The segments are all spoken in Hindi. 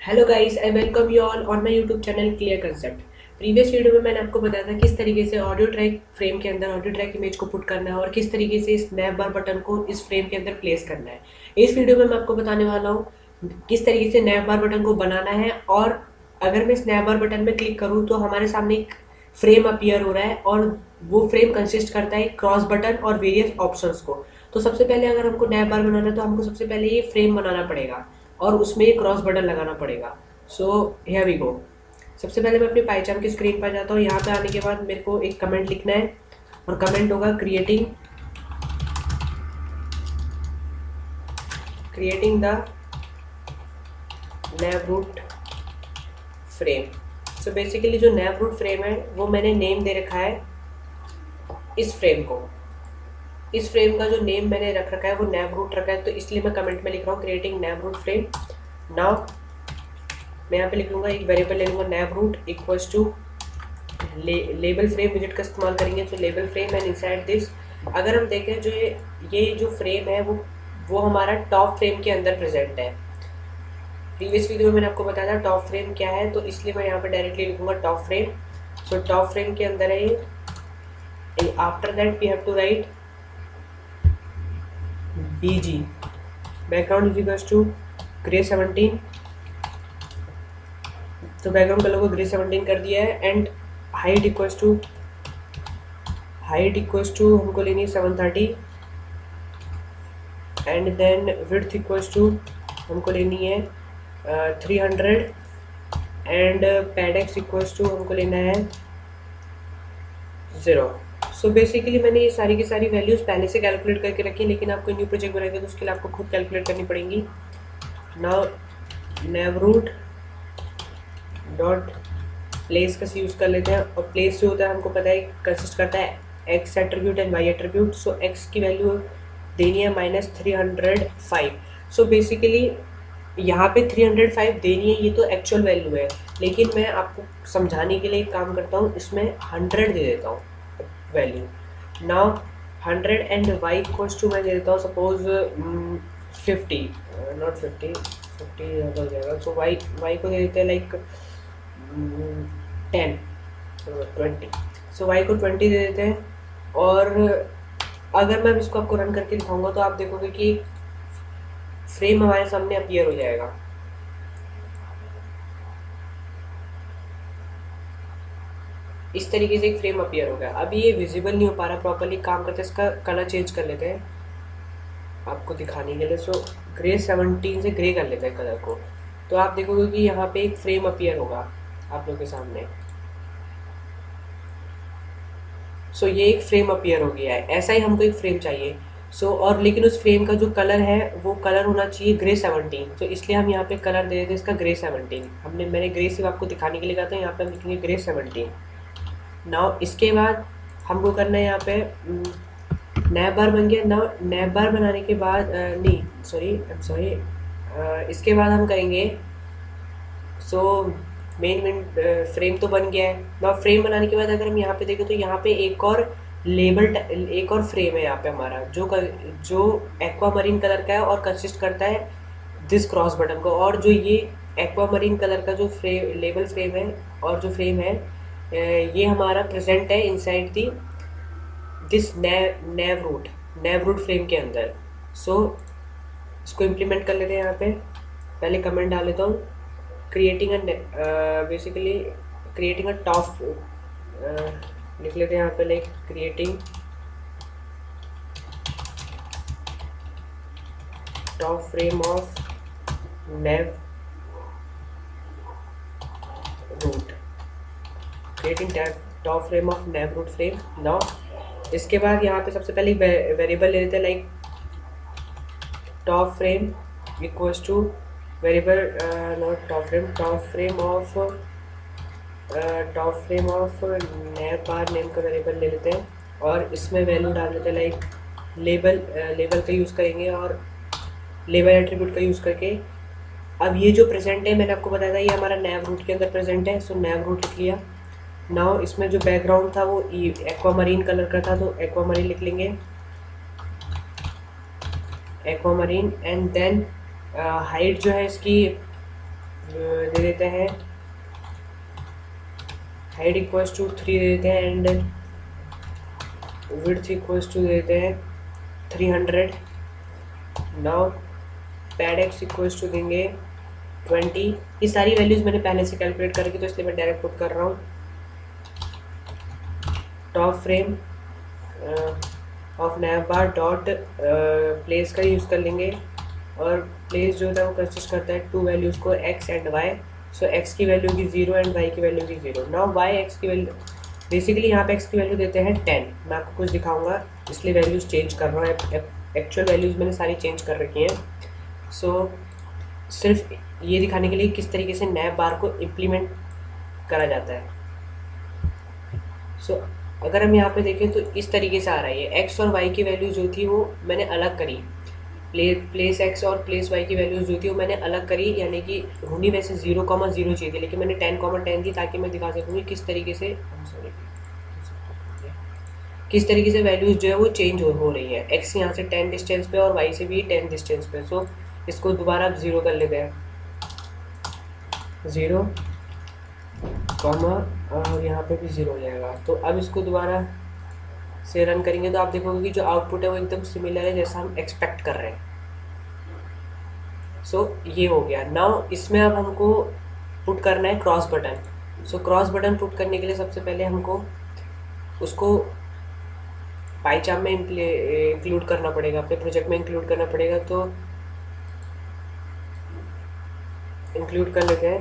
Hello guys, I welcome you all on my YouTube channel clear concept. Previous video में मैंने आपको बताया था किस तरीके से ऑडियो ट्रैक फ्रेम के अंदर ऑडियो ट्रैक इमेज को पुट करना है और किस तरीके से इस स्नैप बार बटन को इस फ्रेम के अंदर प्लेस करना है। इस वीडियो में मैं आपको बताने वाला हूँ किस तरीके से स्नैप बार बटन को बनाना है। और अगर मैं स्नैप बार बटन में क्लिक करूँ तो हमारे सामने एक फ्रेम अपीयर हो रहा है और वो फ्रेम कंसिस्ट करता है क्रॉस बटन और वेरियस ऑप्शंस को। तो सबसे पहले अगर हमको नैप बार बनाना है तो हमको सबसे पहले ये फ्रेम बनाना पड़ेगा और उसमें एक क्रॉस बटन लगाना पड़ेगा। So here we go. सबसे पहले मैं अपनी पाईचार्म की स्क्रीन पर जाता हूँ। यहाँ पे आने के बाद मेरे को एक कमेंट लिखना है और कमेंट होगा creating the nav root frame. So basically जो नैप रूट फ्रेम है वो मैंने नेम दे रखा है इस फ्रेम को। इस फ्रेम का जो नेम मैंने रख रखा है वो नैप रूट रखा है, तो इसलिए मैं कमेंट में लिख रहा हूँ creating nav root frame. Now मैं यहाँ पे लिख लूँगा, एक वेरिएबल ले लूँगा nav root equals to label frame विजिट का इस्तेमाल करेंगे। तो label frame and inside this अगर हम देखें जो ये जो फ्रेम है वो हमारा टॉप फ्रेम के अंदर प्रेजेंट है। प्रीवियस वीडियो में मैंने आपको बताया था टॉप फ्रेम क्या है, तो इसलिए मैं यहाँ पे डायरेक्टली लिखूँगा top frame. So top frame के अंदर है ये। After that we have to write BG background is equals to grey 17। तो बैकग्राउंड कलर को ग्रे 17 कर दिया है। एंड हाइट इक्वल्स टू हमको लेनी है 730। And then width equals to हमको लेनी है 300। एंड पैडेक्स इक्वल्स टू हमको लेना है 0। सो बेसिकली मैंने ये सारी की सारी वैल्यूज़ पहले से कैलकुलेट करके रखी है, लेकिन आपको न्यू प्रोजेक्ट बनाएंगे तो उसके लिए आपको खुद कैलकुलेट करनी पड़ेंगी। नाउ नैवरूट डॉट प्लेस का यूज़ कर लेते हैं। और प्लेस जो होता है हमको पता है कंसिस्ट करता है X attribute and Y attribute. So X की वैल्यू देनी है -305। सो बेसिकली यहाँ पे 305 देनी है, ये तो एक्चुअल वैल्यू है, लेकिन मैं आपको समझाने के लिए एक काम करता हूँ, इसमें 100 दे देता हूँ value. Now 100 and Y equals to मैं दे देता हूँ सपोज 50, नॉट 50 ज़्यादा हो जाएगा। सो वाई को दे देते हैं लाइक 10 20। सो वाई को 20 दे देते हैं। और अगर मैं इसको आपको रन करके दिखाऊंगा तो आप देखोगे कि फ्रेम हमारे सामने अपीयर हो जाएगा। इस तरीके से एक फ्रेम अपीयर हो गया। अभी ये विजिबल नहीं हो पा रहा प्रॉपरली, काम करते इसका कलर चेंज कर लेते हैं आपको दिखाने के लिए। सो ग्रे 17 से ग्रे कर लेते हैं कलर को, तो आप देखोगे कि यहाँ पे एक फ्रेम अपीयर होगा आप लोग के सामने। सो ये एक फ्रेम अपीयर हो गया है। ऐसा ही हमको एक फ्रेम चाहिए। और लेकिन उस फ्रेम का जो कलर है वो कलर होना चाहिए ग्रे 17। तो इसलिए हम यहाँ पे कलर दे देते हैं इसका ग्रे 17। मैंने ग्रे सिर्फ आपको दिखाने के लिए कहा था, यहाँ पे हम लिखेंगे ग्रे 17। नाउ इसके बाद हमको करना है यहाँ पे नैप बार बन गया। नाउ नैप बार बनाने के बाद नहीं सॉरी इसके बाद हम करेंगे। मेन फ्रेम तो बन गया है। नाउ फ्रेम बनाने के बाद अगर हम यहाँ पे देखें तो यहाँ पे एक और फ्रेम है यहाँ पे हमारा जो एक्वामरीन कलर का है और कंसिस्ट करता है दिस क्रॉस बटन को। और जो ये एक्वामरीन कलर का जो लेबल फ्रेम है और जो फ्रेम है ये हमारा प्रेजेंट है inside the this nav root frame के अंदर। इसको इम्प्लीमेंट कर लेते हैं। यहाँ पे पहले कमेंट डाल लेता हूँ, क्रिएटिंग अ टॉप लिख लेते हैं यहाँ पे like creating top frame of nav root top frame of nav root frame. Now इसके बाद यहाँ पे सबसे पहले वेरिएबल ले लेते हैं like top frame equals two variable not top frame of nap bar name का वेरिएबल ले लेते हैं और इसमें वैल्यू डाल देते हैं लाइक लेबल का यूज़ करेंगे और लेबल एट्रीब्यूट का यूज़ करके। अब ये जो प्रेजेंट है मैंने आपको बताया था ये हमारा नैव रूट के अंदर प्रेजेंट है। सो नैव रूट लिख लिया। नाउ इसमें जो बैकग्राउंड था वो एक्वामरीन कलर का था, तो एक्वामरीन लिख लेंगे एक्वामरीन। एंड देन हाइट जो है इसकी दे देते हैं, हाइट इक्वल्स टू 3 दे देते हैं, एंड विड्थ इक्वल्स टू दे देते हैं 300। Now pad X equals to देंगे 20। ये सारी वैल्यूज़ मैंने पहले से कैलकुलेट करके, तो इसलिए मैं डायरेक्ट पुट कर रहा हूँ। Top frame of nav bar dot place का यूज़ कर लेंगे, और प्लेस जो होता है वो कंसिस्ट करता है 2 वैल्यूज़ को, x and y। So x की वैल्यू की 0 एंड y की वैल्यू की 0। नाउ y x की वैल्यू, बेसिकली यहाँ पे x की वैल्यू देते हैं 10। मैं आपको कुछ दिखाऊंगा, इसलिए वैल्यूज़ चेंज कर रहा हूँ। एक्चुअल वैल्यूज़ मैंने सारी चेंज कर रखी हैं। सो सिर्फ ये दिखाने के लिए किस तरीके से नैव बार को इम्प्लीमेंट करा जाता है। सो अगर हम यहाँ पे देखें तो इस तरीके से आ रहा है। एक्स और वाई की वैल्यू जो थी वो मैंने अलग करी, प्लेस एक्स और प्लेस वाई की वैल्यूज जो थी वो मैंने अलग करी, यानी कि होनी वैसे 0,0 चाहिए थी, लेकिन मैंने 10,10 दी ताकि मैं दिखा सकूँ किस तरीके से वैल्यूज जो है वो चेंज हो रही है। एक्स यहाँ से 10 डिस्टेंस पे और वाई से भी 10 डिस्टेंस पे। सो इसको दोबारा आप 0 कर लेते हैं, 0, कॉमा, और यहाँ पे भी 0 हो जाएगा। तो अब इसको दोबारा से रन करेंगे तो आप देखोगे कि जो आउटपुट है वो एकदम सिमिलर है जैसा हम एक्सपेक्ट कर रहे हैं। सो ये हो गया। नाउ इसमें अब हमको पुट करना है cross button. So cross button put करने के लिए सबसे पहले हमको उसको पाईचार्ट में इंक्लूड करना पड़ेगा, अपने प्रोजेक्ट में इंक्लूड करना पड़ेगा। तो इंक्लूड कर लेते हैं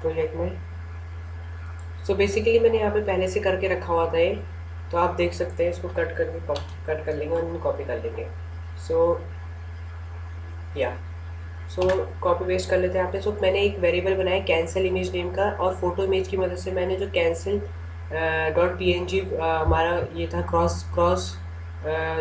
प्रोजेक्ट में। सो बेसिकली मैंने यहाँ पे पहले से करके रखा हुआ था ये, तो आप देख सकते हैं। इसको कट कर लेंगे और कॉपी कर लेंगे। सो कॉपी पेस्ट कर लेते हैं यहाँ पे। सो मैंने एक वेरिएबल बनाया कैंसिल इमेज नेम का, और फोटो इमेज की मदद से मैंने जो कैंसिल .png हमारा ये था क्रॉस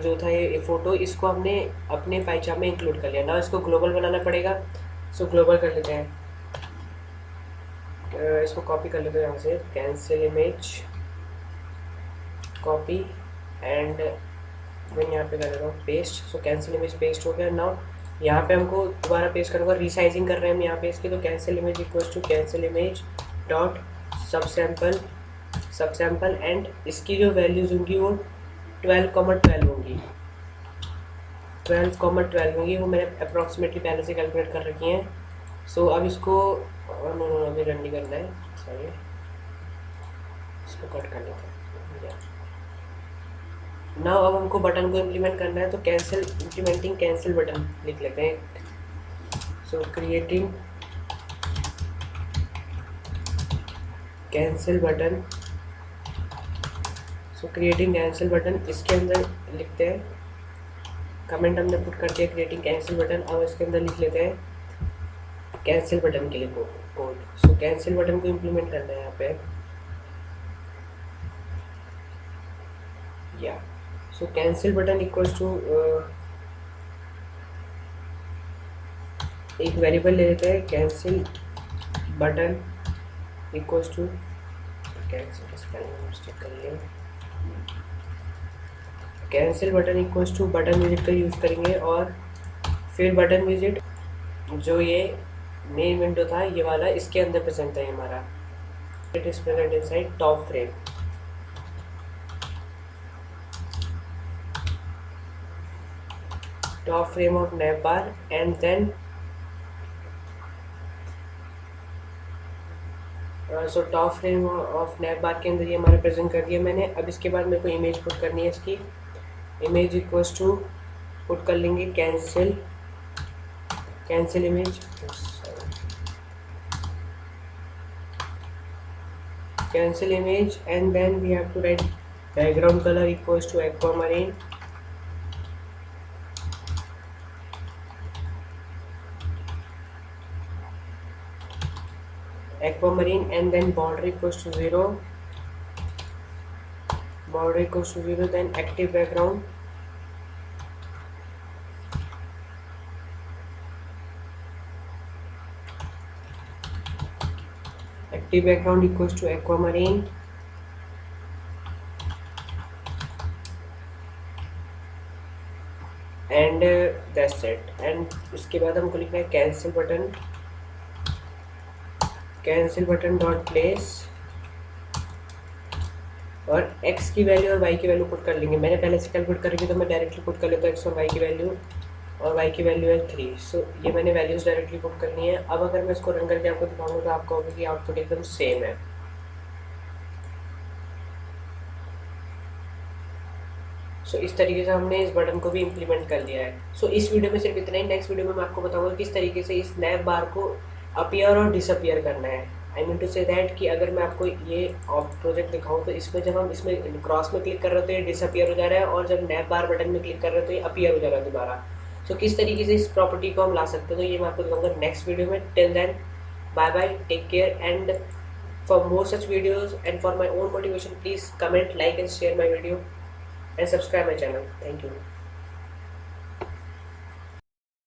जो था ये फ़ोटो, इसको हमने अपने पाईचार्ट में इंक्लूड कर लिया। ना इसको ग्लोबल बनाना पड़ेगा। सो ग्लोबल कर लेते हैं, इसको कॉपी कर लेते हैं यहाँ से, कैंसिल इमेज कॉपी, एंड मैं यहाँ पे कर देता हूँ पेस्ट। सो कैंसिल इमेज पेस्ट हो गया। नाउ यहाँ पे हमको दोबारा पेस्ट करना होगा, रीसाइजिंग कर रहे हैं हम यहाँ पे इसकी। तो cancel image equals to cancel image dot subsample and इसकी जो वैल्यूज़ होंगी वो 12,12 होंगी, 12,12 होंगी। वो मैंने अप्रॉक्सीमेटली पहले से कैलकुलेट कर रखी हैं। सो अब इसको नो अभी रन नहीं करना है, सॉरी, इसको कट कर लेते हैं। नाउ अब हमको बटन को इम्प्लीमेंट करना है, तो इम्प्लीमेंटिंग कैंसिल बटन लिख लेते हैं। सो क्रिएटिंग कैंसिल बटन, इसके अंदर लिखते हैं, कमेंट हमने पुट कर दिया क्रिएटिंग कैंसिल बटन। अब इसके अंदर लिख लेते हैं कैंसिल बटन के लिए कोड। सो कैंसिल बटन को इम्प्लीमेंट करना है यहाँ पे, या so cancel button equals to एक वेरिएबल ले लेते हैं, cancel button equals to cancel button equals to button विजिट का यूज़ करेंगे, और फिर बटन विजिट जो ये मेन विंडो था ये वाला, इसके अंदर प्रेजेंट है हमारा, it is present inside top frame. Top frame of nav bar, and then so top frame of nav bar के अंदर ये हमारा प्रेजेंट कर दिया मैंने। अब इसके बाद मेरे को इमेज पुट करनी है इसकी, इमेज इक्वल्स टू पुट कर लेंगे cancel image, cancel image, and then we have to write background colour equals to aquamarine, and then border equals to 0, then active background, equals to aquamarine, and that's it। And इसके बाद हमको लिखना है cancel button cancel button dot place और x की वैल्यू और y की वैल्यू पुट कर लेंगे। मैंने पहले से कैलकुलेट करी थी तो मैं डायरेक्टली पुट कर लेता हूँ x और y की वैल्यू, और y की वैल्यू है 3। सो ये मैंने वैल्यूज़ डायरेक्टली पुट करनी है। अब अगर मैं इसको रन करके आपको दिखाऊंगा तो आपको होगा कि आउटपुट एकदम सेम है। सो इस तरीके से हमने इस बटन को भी इम्प्लीमेंट कर लिया है। सो इस वीडियो में सिर्फ इतना ही। नेक्स्ट वीडियो में मैं आपको बताऊंगा किस तरीके से इस नैप बार को अपीयर और डिसअपीयर करना है। I mean to say that कि अगर मैं आपको ये प्रोजेक्ट दिखाऊं तो इसमें जब हम इसमें क्रॉस में क्लिक कर रहे हो तो ये डिसअपीयर हो जा रहा है, और जब नैप बार बटन में क्लिक कर रहे हो तो ये अपीयर हो जा रहा है दोबारा। सो किस तरीके से इस प्रॉपर्टी को हम ला सकते हैं तो ये मैं आपको दिखाऊंगा नेक्स्ट वीडियो में। Till then bye bye, take care, and for more such videos and for my own motivation, please comment, like and share my video and subscribe my channel. Thank you.